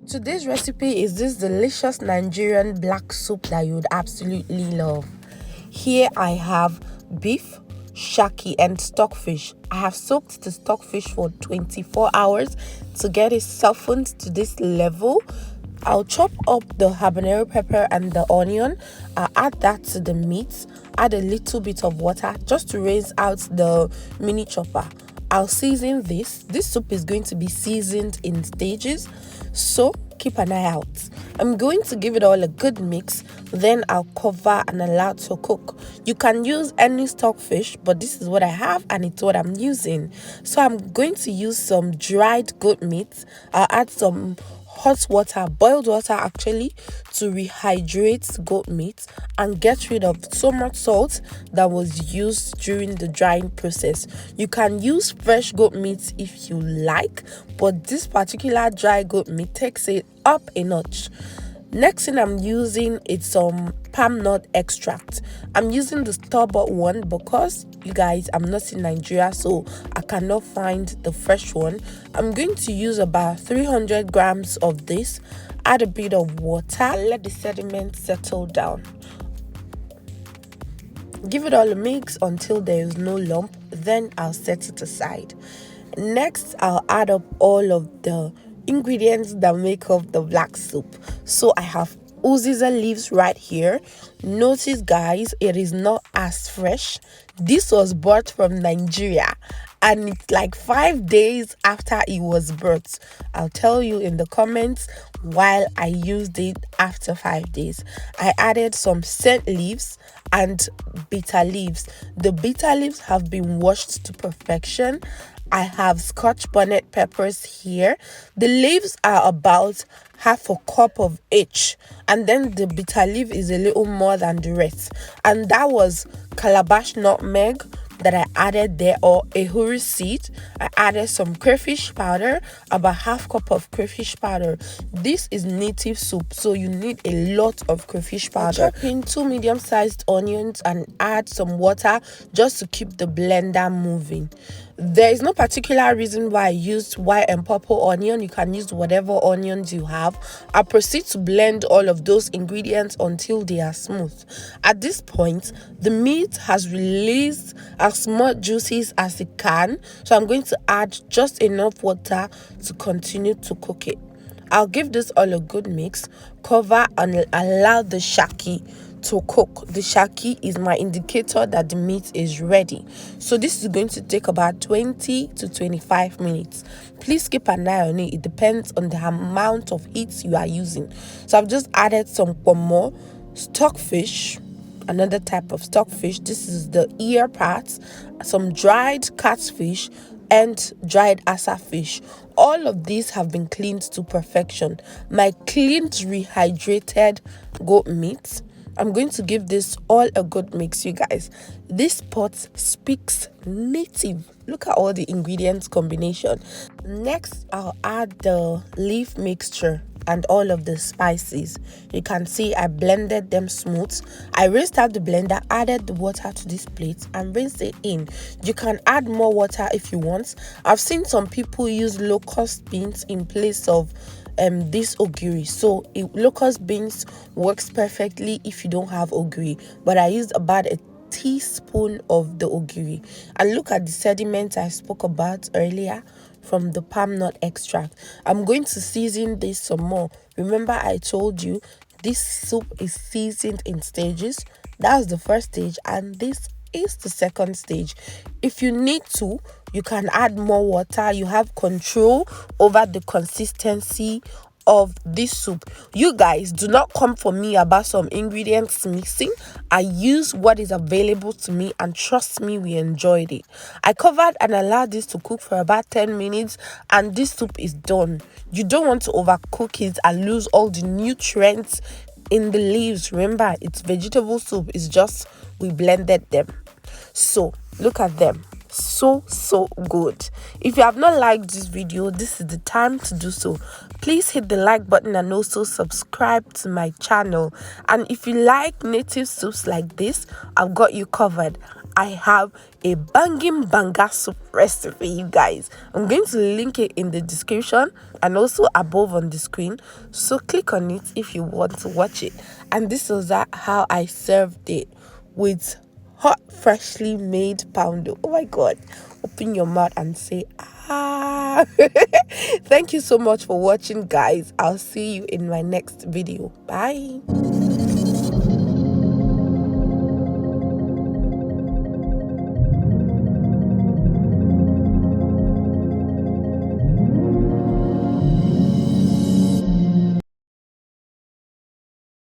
Today's recipe is this delicious Nigerian black soup that you would absolutely love. Here I have beef, shaki, and stockfish. I have soaked the stockfish for 24 hours to get it softened to this level. I'll chop up the habanero pepper and the onion. I'll add that to the meat. Add a little bit of water just to raise out the mini chopper. I'll season this. This soup is going to be seasoned in stages, so keep an eye out. I'm going to give it all a good mix, then I'll cover and allow it to cook. You can use any stockfish, but this is what I have and it's what I'm using. So I'm going to use some dried goat meat. I'll add some hot water, boiled water actually, to rehydrate goat meat and get rid of so much salt that was used during the drying process. You can use fresh goat meat if you like, but this particular dry goat meat takes it up a notch. Next thing I'm using is some palm nut extract. I'm using the store-bought one because, you guys, I'm not in Nigeria, so I cannot find the fresh one. I'm going to use about 300 grams of this. Add a bit of water. Let the sediment settle down. Give it all a mix until there is no lump. Then I'll set it aside. Next, I'll add up all of the ingredients that make up the black soup. So I have Uziza leaves right here. Notice, guys, it is not as fresh. This was bought from Nigeria and it's like 5 days after it was brought. I'll tell you in the comments while I used it after 5 days. I added some scent leaves and bitter leaves. The bitter leaves have been washed to perfection. I have scotch bonnet peppers here. The leaves are about half a cup of each, and then the bitter leaf is a little more than the rest. And that was calabash nutmeg that I added there, or Ehuru seed. I added some crayfish powder, about half cup of crayfish powder. This is native soup, so you need a lot of crayfish powder. Chop in 2 medium-sized onions and add some water just to keep the blender moving. There is no particular reason why I used white and purple onion. You can use whatever onions you have. I'll proceed to blend all of those ingredients until they are smooth. At this point, the meat has released as much juices as it can, so I'm going to add just enough water to continue to cook it. I'll give this all a good mix, cover and allow the shaki to cook. The shaki is my indicator that the meat is ready. So this is going to take about 20 to 25 minutes. Please keep an eye on it. It depends on the amount of heat you are using. So I've just added some Pomo, stockfish, another type of stockfish. This is the ear parts, some dried catfish, and dried asa fish. All of these have been cleaned to perfection. My cleaned, rehydrated goat meat. I'm going to give this all a good mix, you guys. This pot speaks native. Look at all the ingredients combination. Next, I'll add the leaf mixture and all of the spices. You can see I blended them smooth. I rinsed out the blender, added the water to this plate and rinsed it in. You can add more water if you want. I've seen some people use locust beans in place of this ogiri, so locust beans works perfectly if you don't have ogiri, but I used about a teaspoon of the ogiri. And look at the sediment I spoke about earlier from the palm nut extract. I'm going to season this some more. Remember, I told you this soup is seasoned in stages. That's the first stage, and this is the second stage. If you need to, you can add more water. You have control over the consistency of this soup. You guys, do not come for me about some ingredients mixing. I use what is available to me, and trust me, we enjoyed it. I covered and allowed this to cook for about 10 minutes and this soup is done. You don't want to overcook it and lose all the nutrients in the leaves. Remember, it's vegetable soup. It's just we blended them. So look at them. So good. If you have not liked this video, this is the time to do so. Please hit the like button and also subscribe to my channel. And if you like native soups like this, I've got you covered. I have a banging banga soup recipe, you guys. I'm going to link it in the description and also above on the screen, so click on it if you want to watch it. And this was how I served it, with hot freshly made poundo. Oh my god, open your mouth and say ah. Thank you so much for watching, guys. I'll see you in my next video. Bye.